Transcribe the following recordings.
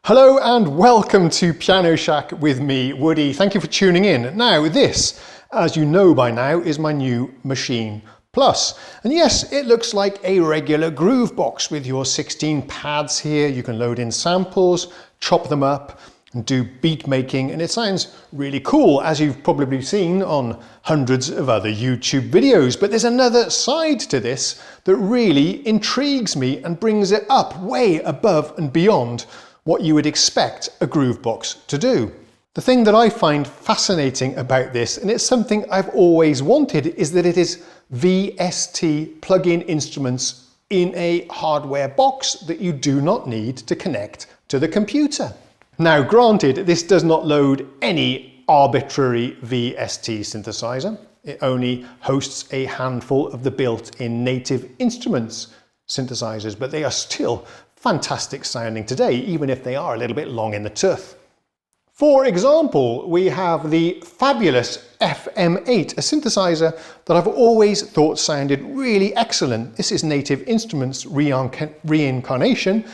Hello and welcome to Piano Shack with me, Woody. Thank you for tuning in. Now this, as you know by now, is my new Maschine Plus. And yes, it looks like a regular GROOVEBOX with your 16 pads here. You can load in samples, chop them up and do beat making, and it sounds really cool, as you've probably seen on hundreds of other YouTube videos. But there's another side to this that really intrigues me and brings it up way above and beyond what you would expect a GROOVEBOX to do. The thing that I find fascinating about this, and it's something I've always wanted, is that it is VST plug-in instruments in a hardware box that you do not need to connect to the computer. Now granted, this does not load any arbitrary VST synthesizer. It only hosts a handful of the built-in Native Instruments synthesizers, but they are still fantastic sounding today, even if they are a little bit long in the tooth. For example, we have the fabulous FM8, a synthesizer that I've always thought sounded really excellent. This is Native Instruments' reincarnation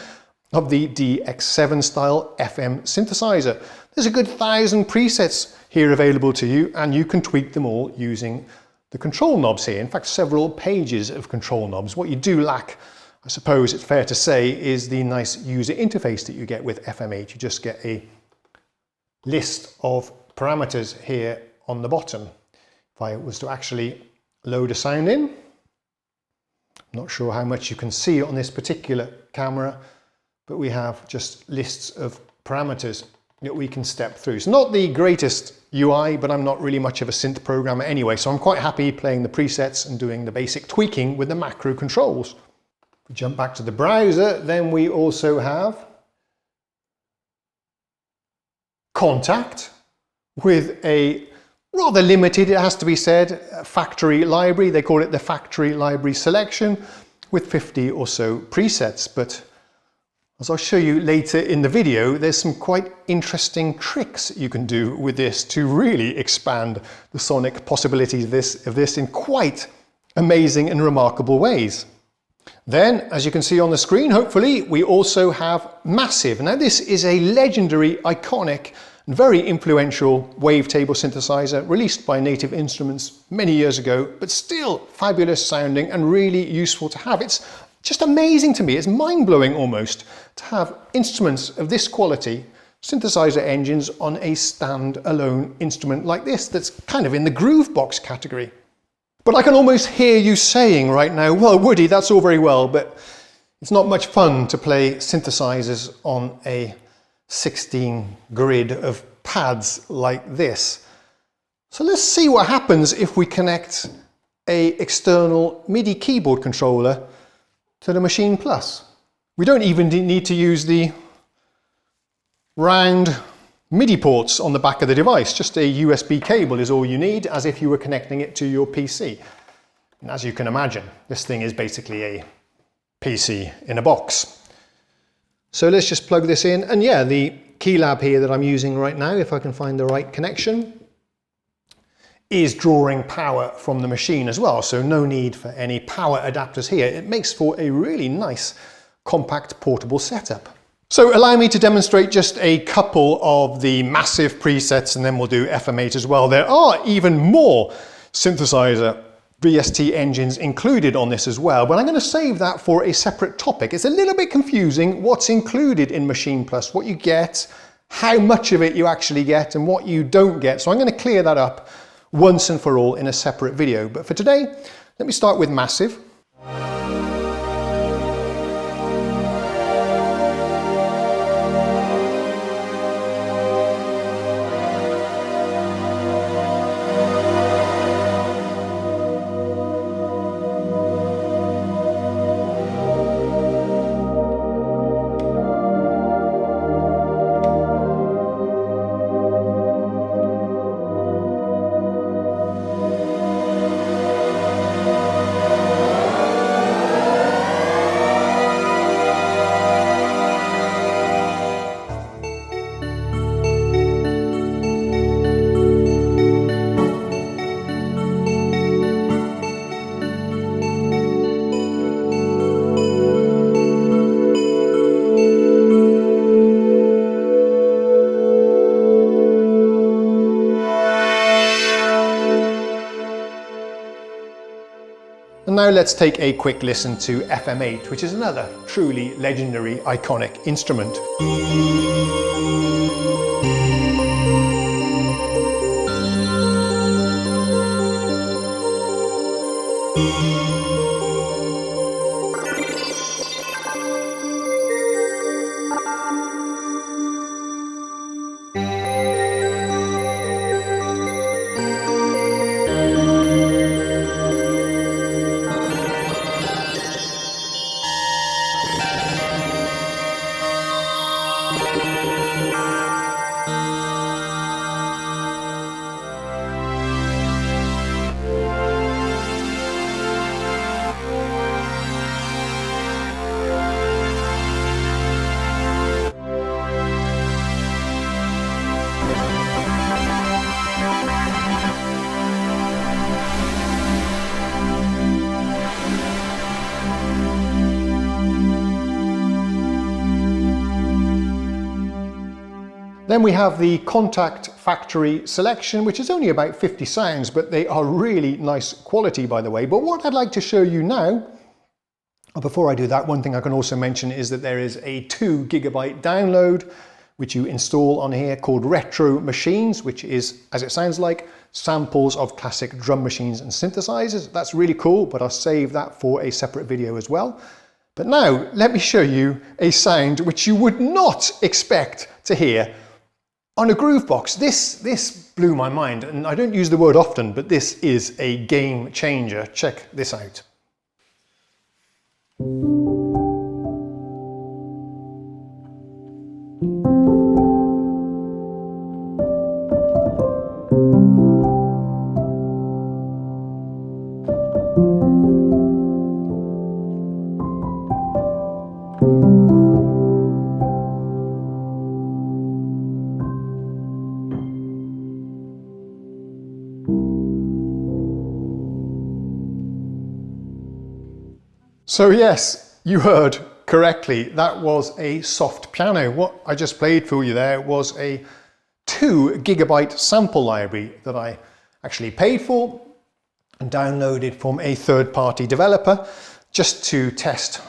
of the DX7 style FM synthesizer. There's a good 1,000 presets here available to you, and you can tweak them all using the control knobs here. In fact, several pages of control knobs. What you do lack, I suppose it's fair to say, is the nice user interface that you get with FM8. You just get a list of parameters here on the bottom. If I was to actually load a sound in, I'm not sure how much you can see on this particular camera, but we have just lists of parameters that we can step through. It's not the greatest UI, but I'm not really much of a synth programmer anyway, so I'm quite happy playing the presets and doing the basic tweaking with the macro controls. If we jump back to the browser, then we also have KONTAKT with a rather limited, it has to be said, factory library. They call it the factory library selection with 50 or so presets. But as I'll show you later in the video, there's some quite interesting tricks you can do with this to really expand the sonic possibilities of this in quite amazing and remarkable ways. Then, as you can see on the screen, hopefully, we also have Massive. Now this is a legendary, iconic, and very influential wavetable synthesizer released by Native Instruments many years ago, but still fabulous sounding and really useful to have. It's just amazing to me, it's mind-blowing almost, to have instruments of this quality, synthesizer engines, on a stand-alone instrument like this that's kind of in the GROOVEBOX category. But I can almost hear you saying right now, well, Woody, that's all very well, but it's not much fun to play synthesizers on a 16 grid of pads like this. So let's see what happens if we connect an external MIDI keyboard controller to the Maschine Plus. We don't even need to use the round MIDI ports on the back of the device. Just a USB cable is all you need, as if you were connecting it to your PC. And as you can imagine, this thing is basically a PC in a box. So let's just plug this in. And yeah, the keylab here that I'm using right now, if I can find the right connection, is drawing power from the machine as well. So no need for any power adapters here. It makes for a really nice, compact, portable setup. So allow me to demonstrate just a couple of the Massive presets, and then we'll do FM8 as well. There are even more synthesizer VST engines included on this as well, but I'm going to save that for a separate topic. It's a little bit confusing what's included in Maschine Plus, what you get, how much of it you actually get, and what you don't get. So I'm going to clear that up once and for all in a separate video. But for today, let me start with Massive. now let's take a quick listen to FM8, which is another truly legendary, iconic instrument. Then we have the KONTAKT factory selection, which is only about 50 sounds, but they are really nice quality, by the way. But what I'd like to show you now, before I do that, one thing I can also mention is that there is a 2 GB download, which you install on here, called Retro Machines, which is, as it sounds like, samples of classic drum machines and synthesizers. That's really cool, but I'll save that for a separate video as well. But now, let me show you a sound which you would not expect to hear on a GROOVEBOX. This blew my mind, and I don't use the word often, but this is a game changer. Check this out. So yes, you heard correctly, that was a soft piano. What I just played for you there was a 2 GB sample library that I actually paid for and downloaded from a third-party developer just to test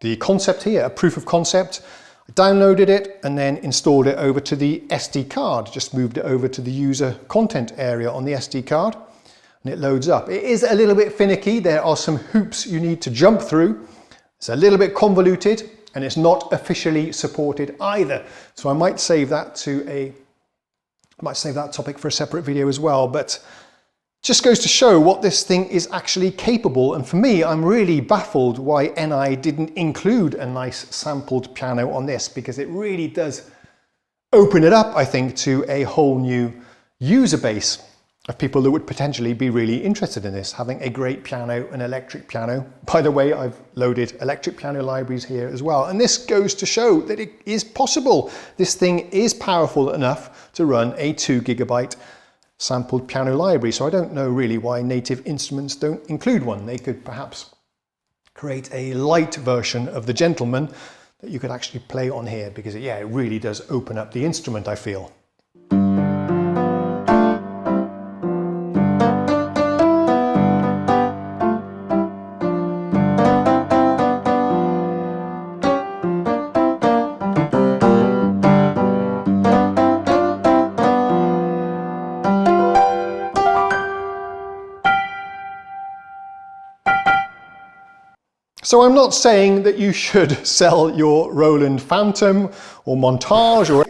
the concept here, a proof of concept. I downloaded it and then installed it over to the SD card, just moved it over to the user content area on the SD card. And it loads up. It is a little bit finicky. There are some hoops you need to jump through. It's a little bit convoluted and it's not officially supported either. So I might save that topic for a separate video as well, but just goes to show what this thing is actually capable. And for me, I'm really baffled why NI didn't include a nice sampled piano on this, because it really does open it up, I think, to a whole new user base of people that would potentially be really interested in this, having a great piano, an electric piano. By the way, I've loaded electric piano libraries here as well. And this goes to show that it is possible. This thing is powerful enough to run a 2 GB sampled piano library. So I don't know really why Native Instruments don't include one. They could perhaps create a light version of the Gentleman that you could actually play on here, because it really does open up the instrument, I feel. So I'm not saying that you should sell your Roland Phantom or Montage or...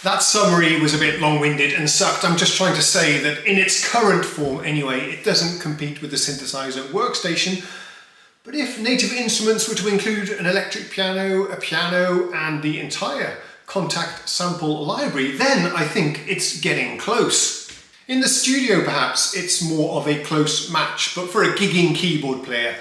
That summary was a bit long-winded and sucked. I'm just trying to say that in its current form anyway, it doesn't compete with the synthesizer workstation. But if Native Instruments were to include an electric piano, a piano, and the entire KONTAKT sample library, then I think it's getting close. In the studio perhaps it's more of a close match, but for a gigging keyboard player,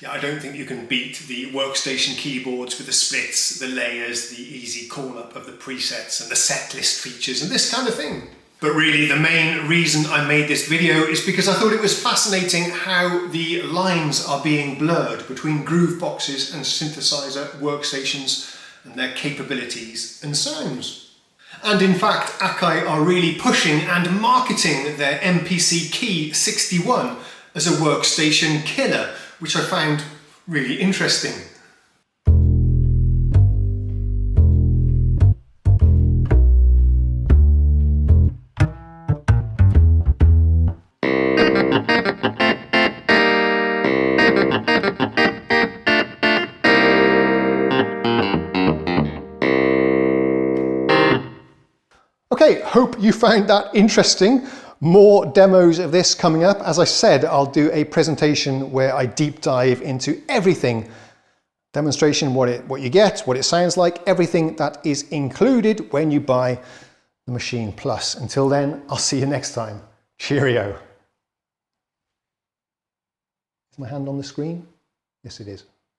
I don't think you can beat the workstation keyboards with the splits, the layers, the easy call-up of the presets and the set list features and this kind of thing. But really the main reason I made this video is because I thought it was fascinating how the lines are being blurred between GROOVEBOXes and synthesizer workstations and their capabilities and sounds. And in fact, Akai are really pushing and marketing their MPC Key 61 as a workstation killer, which I found really interesting. Okay, hope you found that interesting. More demos of this coming up. As I said, I'll do a presentation where I deep dive into everything. Demonstration, what you get, what it sounds like, everything that is included when you buy the Maschine Plus. Until then, I'll see you next time. Cheerio. Is my hand on the screen? Yes, it is.